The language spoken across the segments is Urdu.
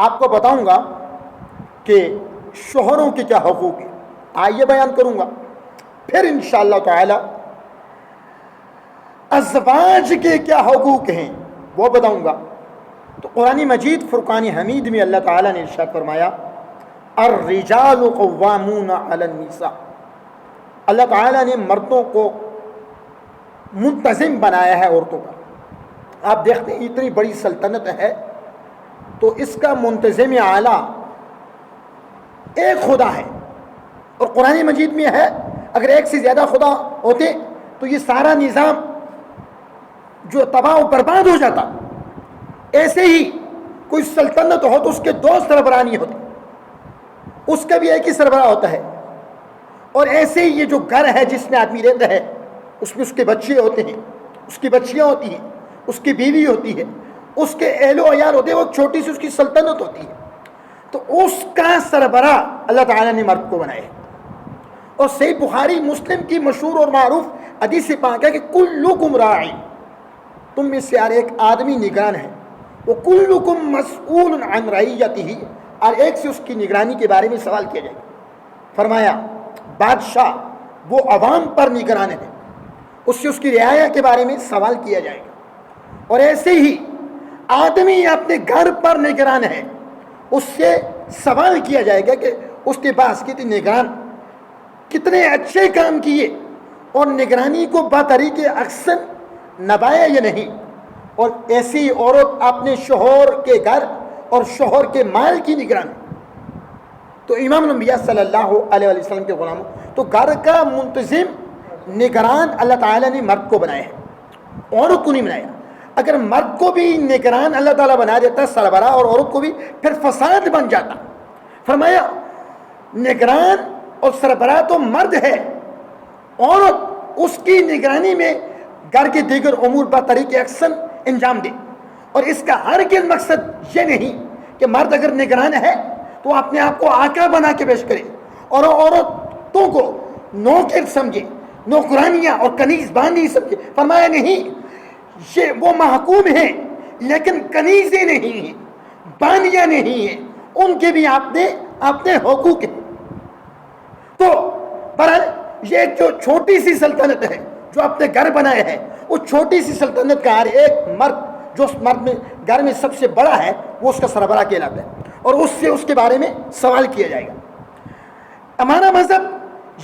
آپ کو بتاؤں گا کہ شوہروں کے کیا حقوق ہیں، آئیے بیان کروں گا، پھر انشاءاللہ تعالی ازواج کے کیا حقوق ہیں وہ بتاؤں گا۔ تو قرآن مجید فرقان حمید میں اللہ تعالیٰ نے ارشاد فرمایا الرجال قوامون علی النساء، اللہ تعالیٰ نے مردوں کو منتظم بنایا ہے عورتوں پر۔ آپ دیکھتے ہیں اتنی بڑی سلطنت ہے تو اس کا منتظم اعلیٰ ایک خدا ہے، اور قرآن مجید میں ہے اگر ایک سے زیادہ خدا ہوتے تو یہ سارا نظام جو تباہ و برباد ہو جاتا۔ ایسے ہی کوئی سلطنت ہو تو اس کے دو سربراہ نہیں ہوتے، اس کا بھی ایک ہی سربراہ ہوتا ہے۔ اور ایسے ہی یہ جو گھر ہے جس میں آدمی رہتا ہے اس میں اس کے بچے ہوتے ہیں، اس کی بچیاں ہوتی ہیں، اس کی بیوی ہوتی ہے، اس کے اہل و عیال ہوتے ہیں، وہ چھوٹی سی اس کی سلطنت ہوتی ہے۔ تو اس کا سربراہ اللہ تعالیٰ نے مرد کو بنایا ہے۔ اور صحیح بخاری مسلم کی مشہور اور معروف حدیث پاک ہے کہ کلکم راعی، تم میں سے ہر ایک آدمی نگران ہے، وہ کلکم مسئول عن رعیتہ، ہر ایک سے اس کی نگرانی کے بارے میں سوال کیا جائے گا۔ فرمایا بادشاہ وہ عوام پر نگران ہے، اس سے اس کی رعایا کے بارے میں سوال کیا جائے گا۔ اور ایسے ہی آدمی اپنے گھر پر نگران ہے، اس سے سوال کیا جائے گا کہ اس کے پاس کتنے نگران، کتنے اچھے کام کیے اور نگرانی کو بطریق احسن نبھایا یا نہیں۔ اور ایسی عورت اپنے شوہر کے گھر اور شوہر کے مال کی نگرانی۔ تو امام الانبیاء صلی اللہ علیہ وسلم کے غلاموں، تو گھر کا منتظم نگران اللہ تعالیٰ نے مرد کو بنایا ہے، عورت کو نہیں بنایا۔ اگر مرد کو بھی نگران اللہ تعالیٰ بنا دیتا سربراہ، اور عورت کو بھی، پھر فساد بن جاتا۔ فرمایا نگران اور سربراہ تو مرد ہے، عورت اس کی نگرانی میں گھر کے دیگر امور بطریق احسن انجام دے۔ اور اس کا ہرگز مقصد یہ نہیں کہ مرد اگر نگران ہے تو اپنے آپ کو آقا بنا کے پیش کرے اور عورتوں کو نوکر سمجھے، نوکرانیاں اور کنیز باندھی سمجھے۔ فرمایا نہیں، یہ وہ محکوم ہیں لیکن کنیزیں نہیں ہیں، باندیاں نہیں ہیں، ان کے بھی اپنے حقوق ہیں۔ تو برحال یہ جو چھوٹی سی سلطنت ہے جو اپنے گھر بنائے ہے، وہ چھوٹی سی سلطنت کا ہر ایک مرد، جو اس مرد میں گھر میں سب سے بڑا ہے، وہ اس کا سربراہ کہلاتا ہے، اور اس سے اس کے بارے میں سوال کیا جائے گا۔ ہمارا مذہب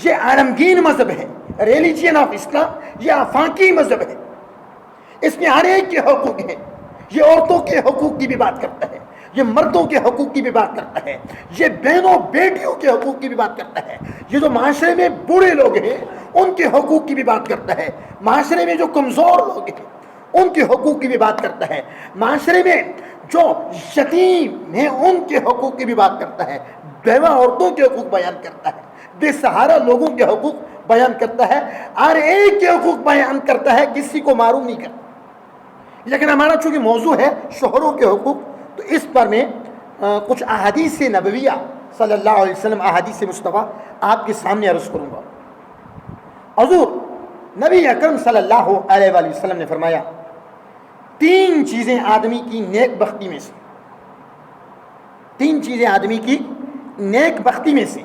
یہ عالمگیر مذہب ہے، ریلیجین آف اسلام، یہ آفاقی مذہب ہے، اس میں ہر ایک کے حقوق ہیں۔ یہ عورتوں کے حقوق کی بھی بات کرتا ہے، یہ مردوں کے حقوق کی بھی بات کرتا ہے، یہ بہنوں بیٹیوں کے حقوق کی بھی بات کرتا ہے، یہ جو معاشرے میں بوڑھے لوگ ہیں ان کے حقوق کی بھی بات کرتا ہے، معاشرے میں جو کمزور لوگ ہیں ان کے حقوق کی بھی بات کرتا ہے، معاشرے میں جو یتیم ہیں ان کے حقوق کی بھی بات کرتا ہے، بیوہ عورتوں کے حقوق بیان کرتا ہے، بے سہارا لوگوں کے حقوق بیان کرتا ہے، ہر ایک کے حقوق بیان کرتا ہے، کسی کو معروم نہیں کرتا۔ لیکن ہمارا چونکہ موضوع ہے شوہروں کے حقوق، تو اس پر میں کچھ احادیث نبویہ صلی اللہ علیہ وسلم، احادیث مصطفیٰ آپ کے سامنے عرض کروں گا۔ حضور نبی اکرم صلی اللہ علیہ وآلہ وسلم نے فرمایا تین چیزیں آدمی کی نیک بختی میں سے، تین چیزیں آدمی کی نیک بختی میں سے،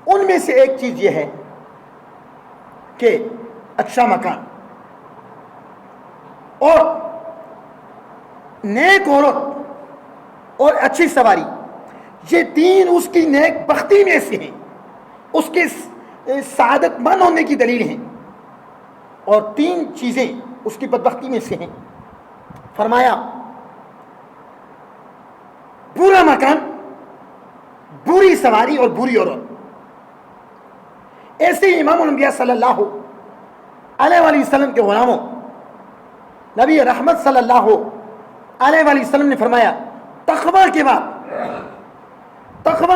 ان میں سے ایک چیز یہ ہے کہ اچھا مکان اور نیک عورت اور اچھی سواری، یہ تین اس کی نیک بختی میں سے ہیں، اس کے سعادت مند ہونے کی دلیل ہیں، اور تین چیزیں اس کی بدبختی میں سے ہیں۔ فرمایا برا مکان، بری سواری اور بری عورت۔ ایسے ہی امام الانبیاء صلی اللہ علیہ وآلہ وسلم کے غلاموں، نبی رحمت صلی اللہ علیہ وآلہ وسلم نے فرمایا تقویٰ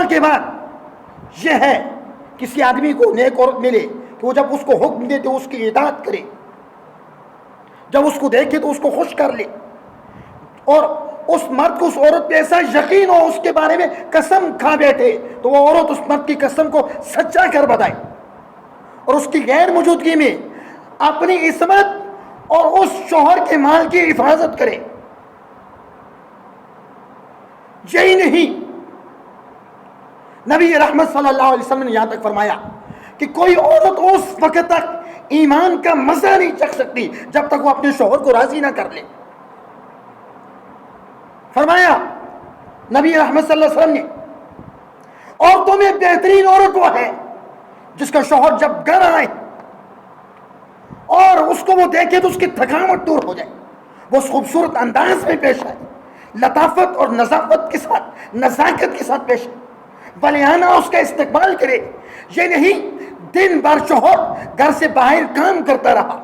کے بعد یہ ہے کسی آدمی کو نیک عورت ملے کہ وہ جب اس کو حکم دے تو اس کی اطاعت کرے، جب اس کو دیکھے تو اس کو خوش کر لے، اور اس مرد کو اس عورت پہ ایسا یقین ہو، اس کے بارے میں قسم کھا بیٹھے تو وہ عورت اس مرد کی قسم کو سچا کر بتائے، اور اس کی غیر موجودگی میں اپنی عصمت اور اس شوہر کے مال کی حفاظت کرے۔ یہی نہیں، نبی رحمت صلی اللہ علیہ وسلم نے یہاں تک فرمایا کہ کوئی عورت اس وقت تک ایمان کا مزہ نہیں چکھ سکتی جب تک وہ اپنے شوہر کو راضی نہ کر لے۔ فرمایا نبی رحمت صلی اللہ علیہ وسلم نے عورتوں میں بہترین عورت وہ ہے جس کا شوہر جب گھر آئے اور اس کو وہ دیکھے تو اس کی تھکاوٹ دور ہو جائے، وہ اس خوبصورت انداز میں پیش آئے، لطافت اور نظافت کے ساتھ، نزاکت کے ساتھ پیش آئے، ولیانہ اس کا استقبال کرے۔ یہ نہیں دن بھر شوہر گھر سے باہر کام کرتا رہا،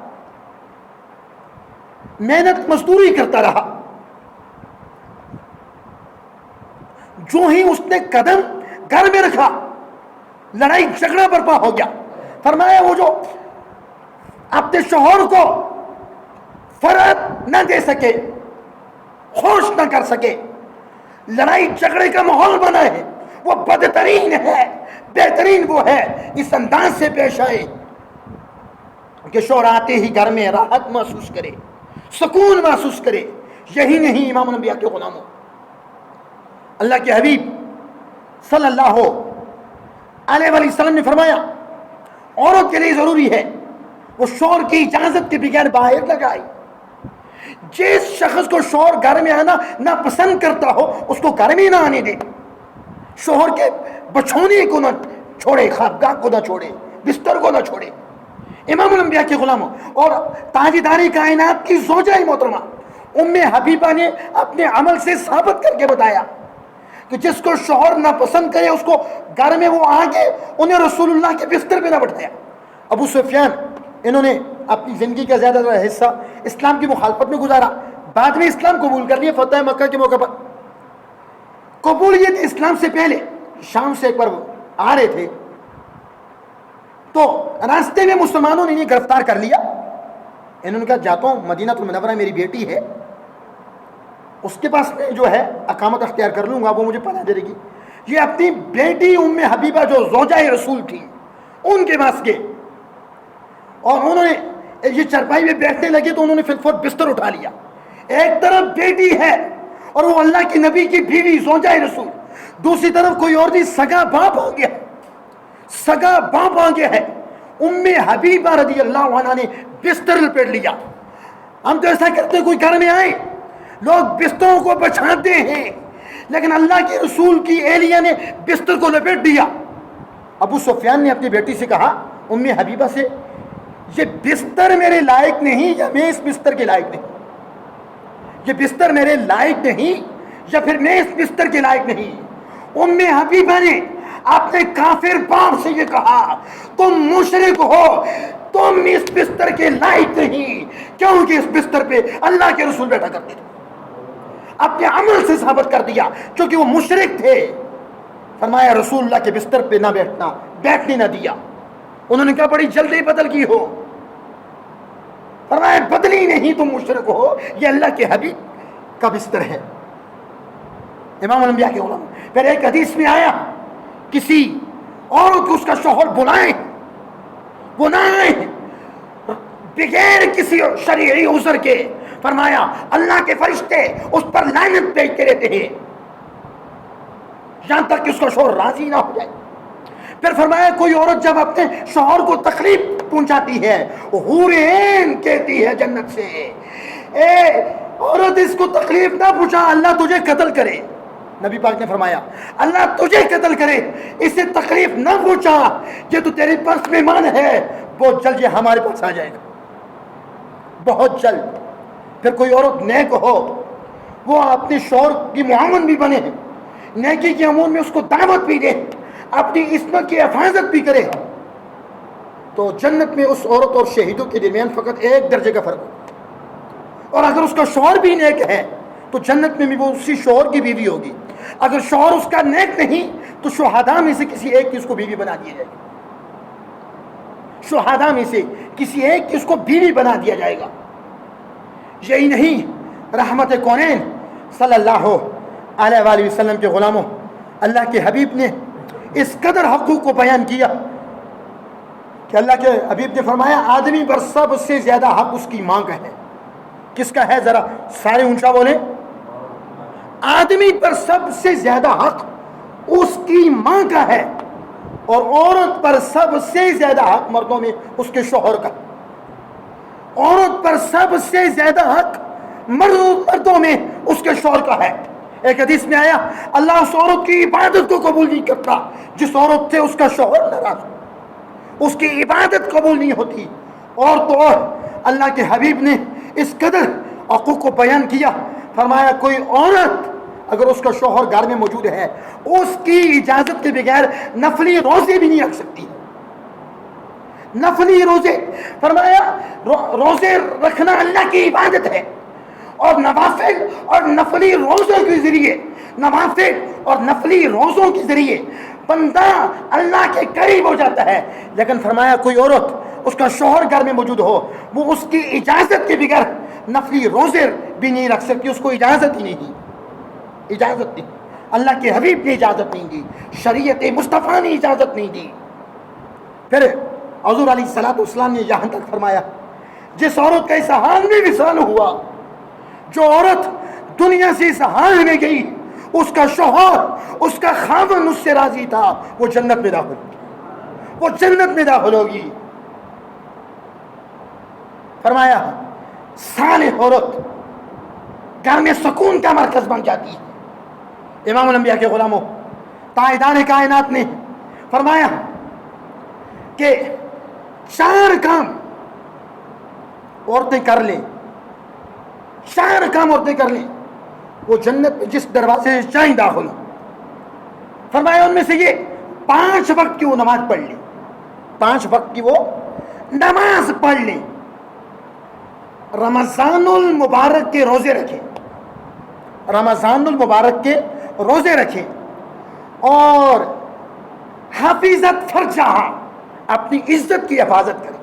محنت مزدوری کرتا رہا، جو ہی اس نے قدم گھر میں رکھا لڑائی جھگڑا برپا ہو گیا۔ فرمایا وہ جو اپنے شوہر کو فرحت نہ دے سکے، خوش نہ کر سکے، لڑائی جھگڑے کا ماحول بنا ہے، وہ بدترین ہے، بہترین وہ ہے اس انداز سے پیش آئے کہ شوہر آتے ہی گھر میں راحت محسوس کرے، سکون محسوس کرے۔ یہی نہیں امام الانبیاء کے غلاموں، اللہ کے حبیب صلی اللہ علیہ وسلم نے فرمایا عورت کے لیے ضروری ہے وہ شوہر کی اجازت کے بغیر باہر نہ جائے۔ جس شخص کو شوہر گھر میں آنا نہ پسند کرتا ہو اس کو گھر میں نہ آنے دے، شوہر کے بچھونے کو نہ چھوڑے، خوابگاہ کو نہ چھوڑے، بستر کو نہ چھوڑے۔ امام الانبیاء کے غلاموں اور تاجدار کائنات کی زوجہ محترمہ ام حبیبہ نے اپنے عمل سے ثابت کر کے بتایا کہ جس کو شوہر نہ پسند کرے اس کو گھر میں وہ آگے انہیں رسول اللہ کے بستر پہ نہ بٹھایا۔ ابو سفیان انہوں نے اپنی زندگی کا زیادہ تر حصہ اسلام کی مخالفت میں گزارا، بعد میں اسلام قبول کر لیا فتح مکہ کے موقع پر۔ قبولیت اسلام سے پہلے شام سے ایک بار وہ آ رہے تھے تو راستے میں مسلمانوں نے انہیں گرفتار کر لیا۔ انہوں نے کہا جاتا ہوں مدینہ المنورہ، میری بیٹی ہے، اس کے پاس میں جو ہے اقامت اختیار کر لوں گا، وہ مجھے پناہ دے گی۔ یہ اپنی بیٹی ام حبیبہ جو زوجہ رسول تھی ان کے پاس گئے اور انہوں نے یہ چرپائی میں بیٹھنے لگے تو انہوں نے فوراً بستر اٹھا لیا۔ ایک طرف بیٹی ہے اور وہ اللہ کی نبی کی بیوی زوجہ رسول، دوسری طرف کوئی اور نہیں، سگا باپ آ گیا، سگا باپ آ گیا ہے۔ ام حبیبہ رضی اللہ عنہ نے بستر لپیٹ لیا۔ ہم تو ایسا کرتے ہیں کوئی گھر میں آئے لوگ بستروں کو بچھاتے ہیں، لیکن اللہ کے رسول کی اہلیہ نے بستر کو لپیٹ دیا۔ ابو سفیان نے اپنی بیٹی سے کہا، ام حبیبہ سے، یہ بستر میرے لائق نہیں یا میں اس بستر کے لائق نہیں، یہ بستر میرے لائق نہیں یا پھر میں اس بستر کے لائق نہیں۔ ام حبیبہ نے اپنے کافر باپ سے یہ کہا، تم مشرک ہو، تم اس بستر کے لائق نہیں، کیونکہ اس بستر پہ اللہ کے رسول بیٹھا کرتے تھے۔ اپنے عمل سے ثابت کر دیا کیونکہ وہ مشرک تھے۔ فرمایا رسول اللہ کے بستر پہ نہ بیٹھنا، بیٹھنے نہ دیا۔ انہوں نے کہا بڑی جلدی بدل کی ہو، فرمایا بدلی نہیں، تم مشرک ہو، یہ اللہ کے حبیب کا بستر ہے۔ امام الانبیاء کے غلام۔ پھر ایک حدیث میں آیا کسی عورت کو اس کا شوہر بلائیں، وہ نہ آئے بغیر کسی شرعی عذر کے، فرمایا اللہ کے فرشتے اس پر لعنت بھیجتے رہتے ہیں یہاں تک کہ اس کا شوہر راضی نہ ہو جائے۔ پھر فرمایا کوئی عورت جب اپنے شوہر کو تکلیف پہنچاتی ہے، حور عین کہتی ہے جنت سے، اے عورت اس کو تکلیف نہ پہنچا، اللہ تجھے قتل کرے۔ نبی پاک نے فرمایا اللہ تجھے قتل کرے، اسے تکلیف نہ پہنچا، یہ تو تیرے پاس مہمان ہے، بہت جلد یہ ہمارے پاس آ جائے گا، بہت جلد۔ پھر کوئی عورت نیک ہو، وہ اپنے شوہر کی معاون بھی بنے، نیکی کے امور میں اس کو دعوت بھی دے، اپنی عصمت کی حفاظت بھی کرے، تو جنت میں اس عورت اور شہیدوں کے درمیان فقط 1 درجے کا فرق ہو۔ اور اگر اس کا شوہر بھی نیک ہے تو جنت میں بھی وہ اسی شوہر کی بیوی ہوگی۔ اگر شوہر اس کا نیک نہیں تو شہداء میں سے کسی ایک کی اس کو بیوی بنا دیا جائے گا، شہداء میں سے کسی ایک کی اس کو بیوی بنا دیا جائے گا۔ یہی نہیں، رحمت کونین صلی اللہ علیہ وآلہ وسلم کے غلاموں، اللہ کے حبیب نے اس قدر حقوق کو بیان کیا کہ اللہ کے حبیب نے فرمایا آدمی پر سب سے زیادہ حق اس کی ماں کا ہے۔ کس کا ہے؟ ذرا سارے اونچا بولیں، آدمی پر سب سے زیادہ حق اس کی ماں کا ہے اور عورت پر سب سے زیادہ حق مردوں میں اس کے شوہر کا. عورت پر سب سے زیادہ حق مردوں میں اس کے شوہر کا ہے. ایک حدیث میں آیا اللہ اس عورت کی عبادت کو قبول نہیں کرتا جس عورت سے اس کا شوہر ناراض ہو. اس کی عبادت قبول نہیں ہوتی. اور تو اور اللہ کے حبیب نے اس قدر حقوق کو بیان کیا, فرمایا کوئی عورت اگر اس کا شوہر گھر میں موجود ہے اس کی اجازت کے بغیر نفلی روزے بھی نہیں رکھ سکتی. نفلی روزے, فرمایا روزے رکھنا اللہ کی عبادت ہے اور نوافل اور نفلی روزوں کے ذریعے, نوافل اور نفلی روزوں کے ذریعے بندہ اللہ کے قریب ہو جاتا ہے. لیکن فرمایا کوئی عورت اس کا شوہر گھر میں موجود ہو وہ اس کی اجازت کے بغیر نفلی روزے بھی نہیں رکھ سکتی. اس کو اجازت ہی نہیں دی, اجازت نہیں. اللہ کے حبیب نے اجازت نہیں دی, شریعت مصطفیٰ نے اجازت نہیں دی. پھر حضور علیہ الصلوۃ والسلام نے یہاں تک فرمایا جس عورت کا اس حال میں وصال ہوا, جو عورت دنیا سے اس حال میں گئی اس کا شوہر اس کا خاوند اس سے راضی تھا وہ جنت میں داخل ہوگی, وہ جنت میں داخل ہوگی. فرمایا صالح عورت گھر میں سکون کا مرکز بن جاتی ہے. امام الانبیاء کے غلاموں تاجدار کائنات نے فرمایا کہ 4 کام عورتیں کر لیں, 4 کام عورتیں کر لیں وہ جنت میں جس دروازے سے چاہیں داخل ہوں. فرمایا ان میں سے یہ 5 وقت کی وہ نماز پڑھ لیں, 5 وقت کی وہ نماز پڑھ لیں, رمضان المبارک کے روزے رکھیں, رمضان المبارک کے روزے رکھیں, اور حفیظت فرجہا اپنی عزت کی حفاظت کریں,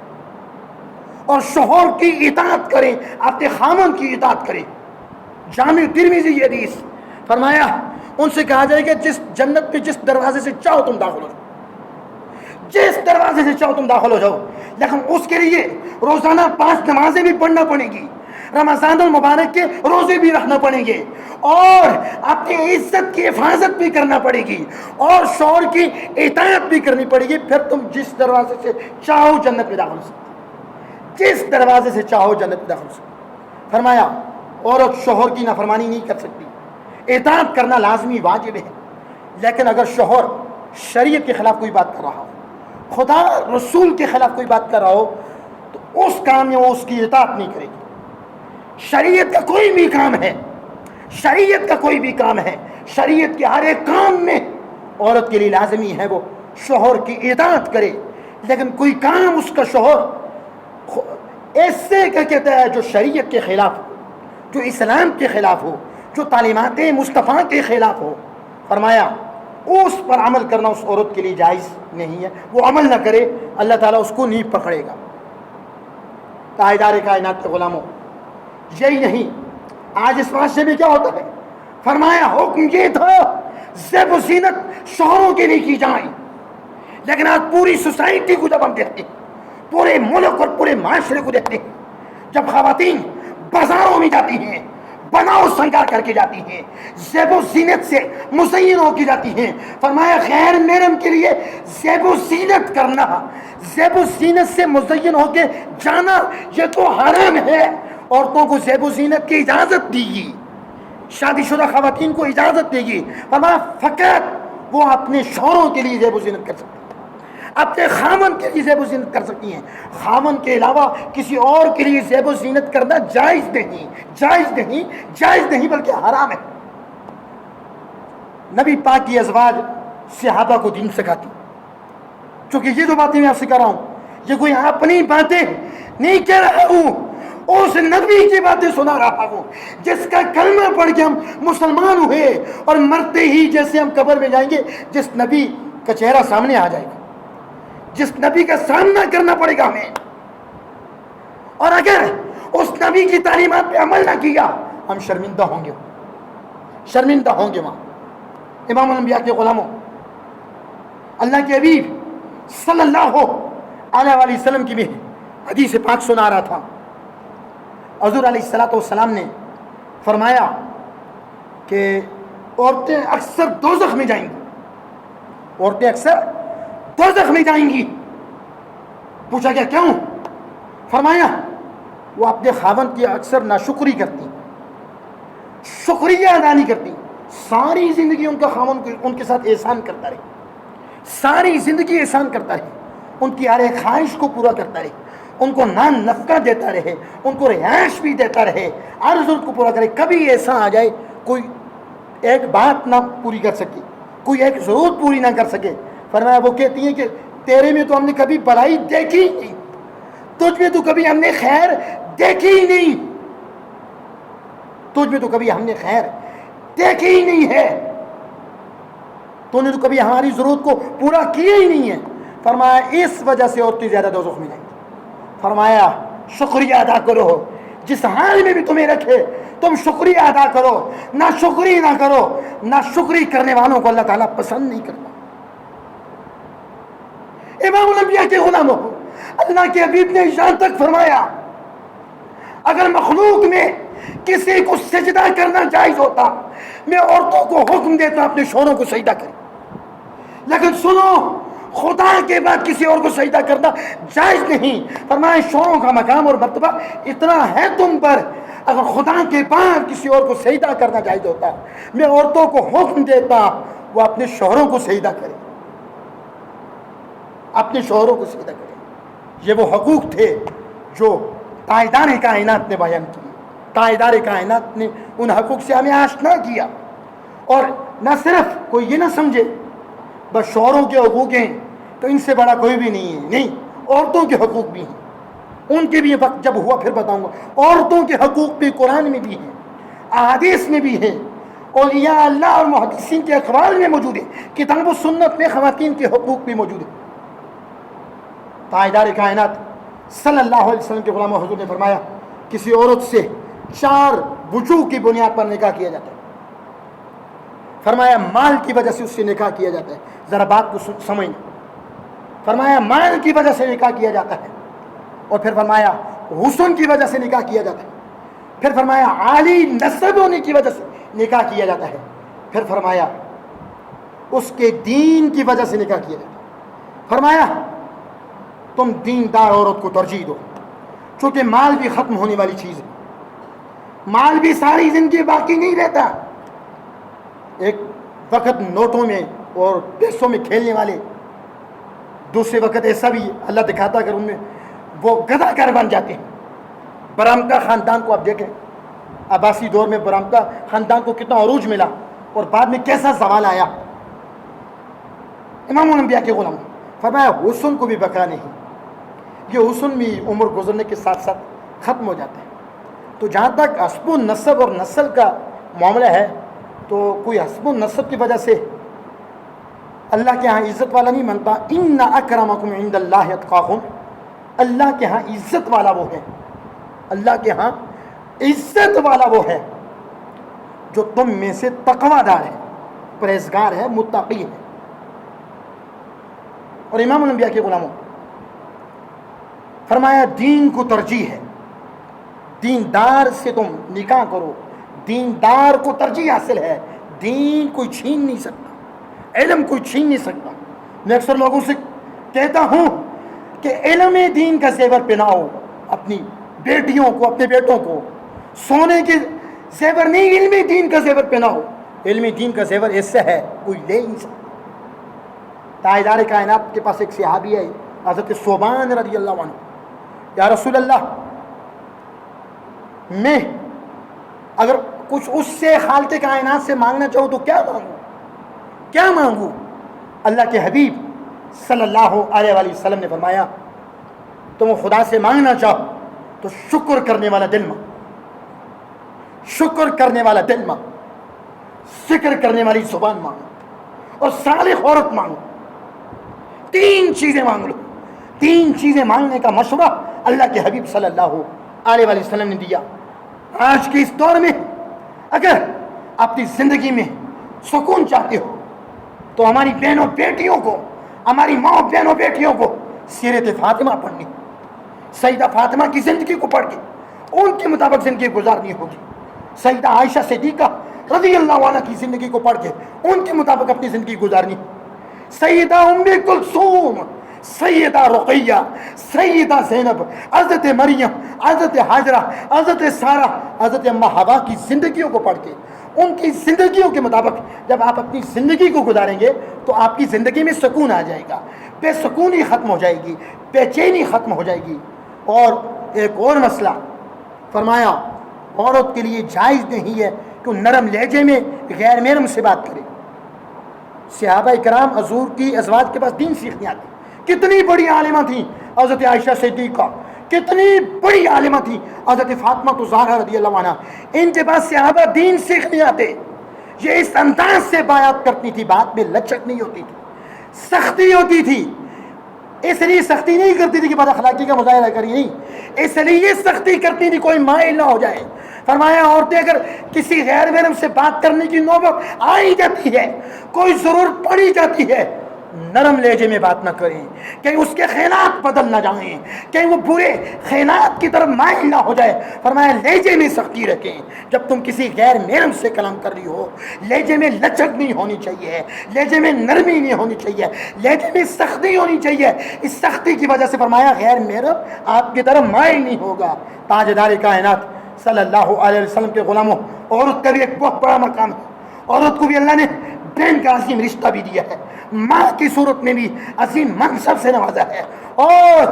اور شوہر کی اطاعت کریں, اپنے خامن کی اطاعت کریں. جامع ترمذی یہ حدیث, فرمایا ان سے کہا جائے کہ جس جنت پہ جس دروازے سے چاہو تم داخل ہو جاؤ, جس دروازے سے چاہو تم داخل ہو جاؤ, لیکن اس کے لیے روزانہ 5 نمازیں بھی پڑھنا پڑیں گی, رمضان المبارک کے روزے بھی رکھنا پڑیں گے, اور اپنی عزت کی حفاظت بھی کرنا پڑے گی, اور شوہر کی اطاعت بھی کرنی پڑے گی. پھر تم جس دروازے سے چاہو جنت میں داخل ہو سکتے, جس دروازے سے چاہو جنت میں داخل ہو سکتے. فرمایا عورت شوہر کی نافرمانی نہیں کر سکتی, اطاعت کرنا لازمی واجب ہے. لیکن اگر شوہر شریعت کے خلاف کوئی بات کر رہا ہو, خدا رسول کے خلاف کوئی بات کر رہا ہو, تو اس کام میں وہ اس کی اطاعت نہیں کرے گی. شریعت کا کوئی بھی کام ہے, شریعت کا کوئی بھی کام ہے, شریعت کے ہر ایک کام میں عورت کے لیے لازمی ہے وہ شوہر کی اطاعت کرے. لیکن کوئی کام اس کا شوہر ایسے کا کہتا ہے جو شریعت کے خلاف ہو, جو اسلام کے خلاف ہو, جو تعلیمات مصطفیٰ کے خلاف ہو, فرمایا اس پر عمل کرنا اس عورت کے لیے جائز نہیں ہے. وہ عمل نہ کرے, اللہ تعالیٰ اس کو نہیں پکڑے گا. تاجدار کائنات کے غلاموں, یہی نہیں, آج اس معاشرے میں کیا ہوتا ہے, فرمایا حکم یہ تھا زیب و زینت شوہروں کے لیے کی جائیں, لیکن آج پوری سوسائٹی کو جب ہم دیکھتے ہیں, پورے ملک اور پورے معاشرے کو دیکھتے ہیں, جب خواتین بازاروں میں جاتی ہیں, بناؤ سنگار کر کے جاتی ہیں, زیب و زینت سے مزین ہو کے جاتی ہیں, فرمایا غیر محرم کے لیے زیب و زینت کرنا, زیب و زینت سے مزین ہو کے جانا یہ تو حرام ہے. عورتوں کو زیب و زینت کی اجازت دی گی, شادی شدہ خواتین کو اجازت دے گی. فرمایا فقط وہ اپنے شوہروں کے لیے زیب و زینت کر سکتی ہیں, اپنے خامن کے لیے زیب و زینت کر سکتی ہیں. خامن کے علاوہ کسی اور کے لیے زیب و زینت کرنا جائز نہیں, جائز نہیں, جائز نہیں بلکہ حرام ہے. نبی پاک کی ازواج صحابہ کو دین سکھاتی. چونکہ یہ جو باتیں میں آپ سے کر رہا ہوں یہ کوئی اپنی باتیں نہیں کہہ رہا ہوں, اس نبی کی باتیں سنا رہا ہوں جس کا کلمہ پڑھ کے ہم مسلمان ہوئے, اور مرتے ہی جیسے ہم قبر میں جائیں گے جس نبی کا چہرہ سامنے آ جائے گا, جس نبی کا سامنا کرنا پڑے گا ہمیں, اور اگر اس نبی کی تعلیمات پہ عمل نہ کیا ہم شرمندہ ہوں گے, شرمندہ ہوں گے. وہاں امام الانبیاء کے غلاموں, اللہ کے حبیب صلی اللہ علیہ وسلم کی بھی حدیث پاک سنا رہا تھا. حضور علیہ الصلوۃ والسلام نے فرمایا کہ عورتیں اکثر دوزخ میں جائیں گی، عورتیں اکثر دوزخ میں جائیں گی. پوچھا کیا کیوں؟ فرمایا وہ اپنے خاوند کی اکثر ناشکری کرتی، شکریہ ادا نہیں کرتی. ساری زندگی ان کا خاوند ان کے ساتھ احسان کرتا رہے، ساری زندگی احسان کرتا رہے، ان کی ہر ایک خواہش کو پورا کرتا رہے، ان کو نان نفقہ دیتا رہے، ان کو رہائش بھی دیتا رہے، ہر ضرورت کو پورا کرے. کبھی ایسا آ جائے کوئی ایک بات نہ پوری کر سکے، کوئی ایک ضرورت پوری نہ کر سکے. فرمایا وہ کہتی ہیں کہ تیرے میں تو ہم نے کبھی بڑائی دیکھی ہی نہیں، تجھ میں تو کبھی ہم نے خیر دیکھی ہی نہیں، تجھ میں تو کبھی ہم نے خیر دیکھی ہی نہیں ہے، تو نے تو کبھی ہماری ضرورت کو پورا کیا ہی نہیں ہے. فرمایا اس وجہ سے عورتیں زیادہ دوزخ میں جائیں گی. فرمایا شکریہ ادا کرو، جس حال میں بھی تمہیں رکھے تم شکریہ ادا کرو، نہ شکری نہ کرو. نہ شکری کرنے والوں کو اللہ تعالیٰ پسند نہیں کرتا. امام الانبیاء کے غلاموں، اللہ کے حبیب نے یہاں تک فرمایا اگر مخلوق میں کسی کو سجدہ کرنا جائز ہوتا میں عورتوں کو حکم دیتا اپنے شوہروں کو سجدہ کریں، لیکن سنو خدا کے بعد کسی اور کو سجدہ کرنا جائز نہیں. فرمایا شوہروں کا مقام اور مرتبہ اتنا ہے تم پر، اگر خدا کے بعد کسی اور کو سجدہ کرنا جائز ہوتا میں عورتوں کو حکم دیتا وہ اپنے شوہروں کو سجدہ کریں، اپنے شوہروں کو سجدہ کریں. یہ وہ حقوق تھے جو تاجدار کائنات نے بیان کیے. تاجدار کائنات نے ان حقوق سے ہمیں آشنا کیا. اور نہ صرف کوئی یہ نہ سمجھے بس شوہروں کے حقوق ہیں تو ان سے بڑا کوئی بھی نہیں ہے، نہیں، عورتوں کے حقوق بھی ہیں. ان کے بھی وقت جب ہوا پھر بتاؤں گا. عورتوں کے حقوق بھی قرآن میں بھی ہیں، احادیث میں بھی ہیں، اولیاء اللہ اور محدثین کے اقوال میں موجود ہے، کتاب و سنت میں خواتین کے حقوق بھی موجود ہیں. تاجدار کائنات صلی اللہ علیہ وسلم کے غلام حضور نے فرمایا کسی عورت سے 4 وجوہ کی بنیاد پر نکاح کیا جاتا ہے. فرمایا مال کی وجہ سے اس سے نکاح کیا جاتا ہے. ذرا بات کو سمجھنا. فرمایا مال کی وجہ سے نکاح کیا جاتا ہے، اور پھر فرمایا حسن کی وجہ سے نکاح کیا جاتا ہے، پھر فرمایا عالی نسب ہونے کی وجہ سے نکاح کیا جاتا ہے، پھر فرمایا اس کے دین کی وجہ سے نکاح کیا جاتا ہے. فرمایا تم دیندار عورت کو ترجیح دو، چونکہ مال بھی ختم ہونے والی چیز ہے، مال بھی ساری زندگی باقی نہیں رہتا. ایک وقت نوٹوں میں اور پیسوں میں کھیلنے والے، دوسرے وقت ایسا بھی اللہ دکھاتا اگر ان میں وہ گدھا کر بن جاتے ہیں. برامکا خاندان کو آپ دیکھیں، عباسی دور میں برامکا خاندان کو کتنا عروج ملا اور بعد میں کیسا زوال آیا. امام الانبیاء کے غلام فرمایا حسن کو بھی بقا نہیں، یہ حسن بھی عمر گزرنے کے ساتھ ساتھ ختم ہو جاتا ہے. تو جہاں تک حسب النسب اور نسل کا معاملہ ہے تو کوئی حسب النسب کی وجہ سے اللہ کے ہاں عزت والا نہیں بنتا. ان اکرمکم عند اللہ اتقاکم، اللہ کے ہاں عزت والا وہ ہے، اللہ کے ہاں عزت والا وہ ہے جو تم میں سے تقوی دار ہے، پرہیزگار ہے، متقی ہے. اور امام الانبیاء کے غلاموں فرمایا دین کو ترجیح ہے، دیندار سے تم نکاح کرو، دیندار کو ترجیح حاصل ہے. دین کوئی چھین نہیں سکتا، علم کوئی چھین نہیں سکتا. میں اکثر لوگوں سے کہتا ہوں کہ علم دین کا زیور پہناؤ اپنی بیٹیوں کو، اپنے بیٹوں کو. سونے کے زیور نہیں، علم دین کا زیور پہناؤ. علم دین کا زیور ایسا ہے کوئی لے نہیں سکتا. تاجدار کائنات کے پاس ایک صحابی ہے حضرت ثوبان رضی اللہ عنہ. یا رسول اللہ، میں اگر کچھ اس سے خالق کائنات سے مانگنا چاہوں تو کیا مانگوں، کیا مانگوں؟ اللہ کے حبیب صلی اللہ علیہ وآلہ وسلم نے فرمایا تم خدا سے مانگنا چاہو تو شکر کرنے والا دل مانگو، شکر کرنے والا دل مانگو، ذکر کرنے والی زبان مانگو، اور صالح عورت مانگو. 3 چیزیں مانگ لو. 3 چیزیں مانگنے کا مشورہ اللہ کے حبیب صلی اللہ علیہ وآلہ وسلم نے دیا. آج کے اس دور میں اگر اپنی زندگی میں سکون چاہتے ہو تو ہماری بہنوں بیٹیوں کو، ہماری ماں بہنوں بیٹیوں کو سیرت فاطمہ پڑھنی، سیدہ فاطمہ کی زندگی کو پڑھ کے ان کے مطابق زندگی گزارنی ہوگی. سیدہ عائشہ صدیقہ رضی اللہ عنہ کی زندگی کو پڑھ کے ان کے مطابق اپنی زندگی گزارنی. سیدہ ام کلثوم، سیدہ رقیہ، سیدہ زینب، حضرت مریم، حضرت حاجرہ، حضرت سارہ، حضرت اماں حوا کی زندگیوں کو پڑھ کے ان کی زندگیوں کے مطابق جب آپ اپنی زندگی کو گزاریں گے تو آپ کی زندگی میں سکون آ جائے گا، بے سکونی ختم ہو جائے گی، بے چینی ختم ہو جائے گی. اور ایک اور مسئلہ فرمایا، عورت کے لیے جائز نہیں ہے کہ نرم لہجے میں غیر محرم سے بات کرے. صحابہ کرام حضور کی ازواج کے پاس دین سیکھنے آتے. کتنی بڑی عالمہ تھیں حضرت عائشہ صدیقہ، کتنی بڑی عالمہ تھی حضرت فاطمہ الزہرا رضی اللہ عنہ. ان کے پاس صحابہ دین سیکھنے آتے. یہ اس انداز سے بیعت کرتی تھی، بات میں لچک نہیں ہوتی تھی، سختی ہوتی تھی. اس لیے سختی نہیں کرتی تھی کہ بد اخلاقی کا مظاہرہ کری، نہیں، اس لیے سختی کرتی تھی کوئی مائل نہ ہو جائے. فرمایا عورتیں اگر کسی غیر محرم سے بات کرنے کی نوبت آئی جاتی ہے، کوئی ضرورت پڑی جاتی ہے، نرم لہجے میں بات نہ کریں، کہیں اس کے خیالات بدل نہ جائیں، کہیں وہ برے خیالات کی طرف مائل نہ ہو جائے. فرمایا لہجے میں سختی رکھیں. جب تم کسی غیر محرم سے کلام کر رہی ہو، لہجے میں لچک نہیں ہونی چاہیے، لہجے میں نرمی نہیں ہونی چاہیے، لہجے میں سختی ہونی چاہیے. اس سختی کی وجہ سے فرمایا غیر محرم آپ کی طرف مائل نہیں ہوگا. تاجدار کائنات صلی اللہ علیہ وسلم کے غلاموں، عورت کا بھی ایک بہت بڑا مقام ہے. عورت کو بھی اللہ نے بہن کا عظیم رشتہ بھی دیا ہے، ماں کی صورت میں بھی عظیم منصب سے نوازا ہے، اور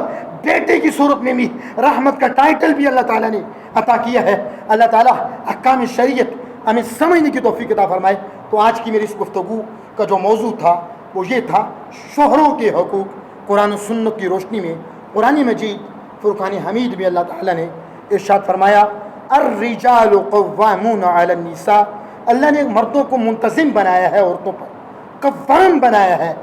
بیٹے کی صورت میں بھی رحمت کا ٹائٹل بھی اللہ تعالیٰ نے عطا کیا ہے. اللہ تعالیٰ احکام شریعت ہمیں سمجھنے کی توفیق عطا فرمائے. تو آج کی میری اس گفتگو کا جو موضوع تھا وہ یہ تھا، شوہروں کے حقوق. قرآن و سنت کی روشنی میں قرآن مجید فرقان حمید میں اللہ تعالیٰ نے ارشاد فرمایا، الرجال قوامون علی النساء. اللہ نے مردوں کو منتظم بنایا ہے، عورتوں پر قوام بنایا ہے،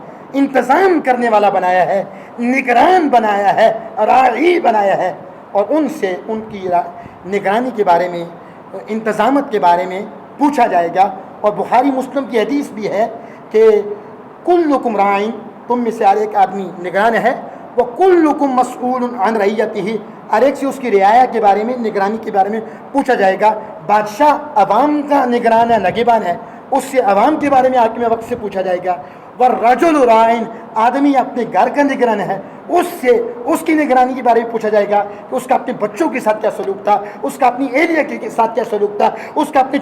انتظام کرنے والا بنایا ہے، نگران بنایا ہے، راعی بنایا ہے. اور ان سے ان کی نگرانی کے بارے میں، انتظامت کے بارے میں پوچھا جائے گا. اور بخاری مسلم کی حدیث بھی ہے کہ کلکم راعٍ، تم میں سے ہر ایک آدمی نگران ہے، وکلکم مسئول عن رعیتہ، ہر ایک سے اس کی رعایا کے بارے میں، نگرانی کے بارے میں پوچھا جائے گا. بادشاہ عوام کا نگران ہے، نگہبان ہے، اس سے عوام کے بارے میں حاکم وقت سے پوچھا جائے گا. والرجل راعٍ، آدمی اپنے گھر کا نگران ہے، اس سے اس کی نگرانی کے بارے میں پوچھا جائے گا کہ اس کا اپنے بچوں کے ساتھ کیا سلوک تھا، اس کا اپنی ایریا کے ساتھ کیا سلوک تھا، اس کا اپنے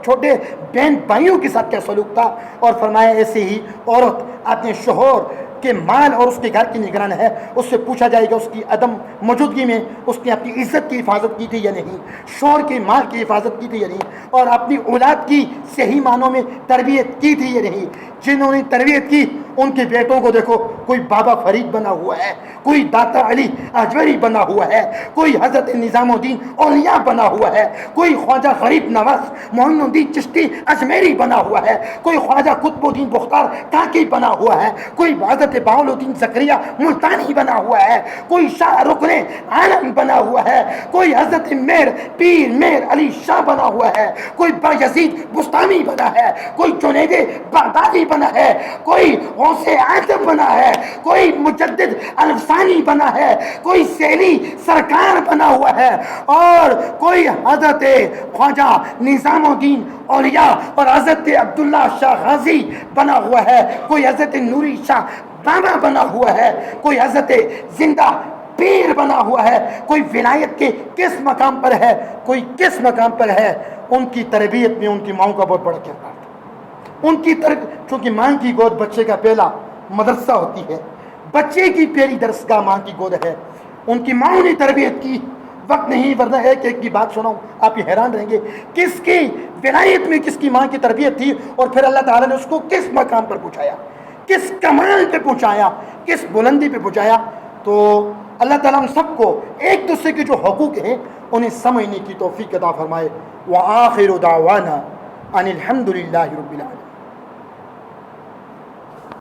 چھوٹے بہن بھائیوں کے ساتھ کیا سلوک تھا. اور فرمایا ایسے ہی عورت اپنے شوہر کے مال اور اس کے گھر کی نگران ہے، اس سے پوچھا جائے گا اس کی عدم موجودگی میں اس نے اپنی عزت کی حفاظت کی تھی یا نہیں، شوہر کے مال کی حفاظت کی تھی یا نہیں، اور اپنی اولاد کی صحیح معنوں میں تربیت کی تھی یا نہیں. جنہوں نے تربیت کی ان کے بیٹوں کو دیکھو، کوئی بابا فرید بنا ہوا ہے، کوئی داتا علی اجوری بنا ہوا ہے، کوئی حضرت نظام الدین اولیاء بنا ہوا ہے، کوئی خواجہ غریب نواز معین الدین چشتی اجمیری بنا ہوا ہے، کوئی خواجہ قطب الدین بختار کاکی بنا ہوا ہے، کوئی حضرت بہاؤل الدین زکریہ ملتانی بنا ہوا ہے، کوئی شاہ رکن عالم بنا ہوا ہے، کوئی حضرت پیر میر علی شاہ بنا ہوا ہے، کوئی بایزید بستانی بنا ہے، کوئی جنید بغدادی بنا ہے، کوئی غوث اعظم بنا ہے، کوئی مجدد الفسانی بنا ہے، کوئی سیلی سرکار بنا ہوا ہے، اور کوئی حضرت خواجہ نظام الدین اولیاء اور حضرت عبداللہ شاہ غازی بنا ہوا ہے، کوئی حضرت نوری شاہ بابا بنا ہوا ہے، کوئی حضرت زندہ پیر بنا ہوا ہے، کوئی ولایت کے کس مقام پر ہے، کوئی کس مقام پر ہے. ان کی تربیت میں ان کی ماؤں کا بہت بڑا کردار تھا. ان کی چونکہ ماں کی گود بچے کا پہلا مدرسہ ہوتی ہے، بچے کی پہلی درسگاہ ماں کی گود ہے. ان کی ماں نے تربیت کی. وقت نہیں، ورنہ ایک کی بات سناؤں آپ یہ حیران رہیں گے، کس کی ولایت میں کس کی ماں کی تربیت تھی، اور پھر اللہ تعالیٰ نے اس کو کس مقام پر پہنچایا، کس کمال پہ پہنچایا، کس بلندی پہ پہنچایا. تو اللہ تعالیٰ ہم سب کو ایک دوسرے کے جو حقوق ہیں انہیں سمجھنے کی توفیق عطا فرمائے. وآخر دعوانا ان الحمد للہ رب العالمین.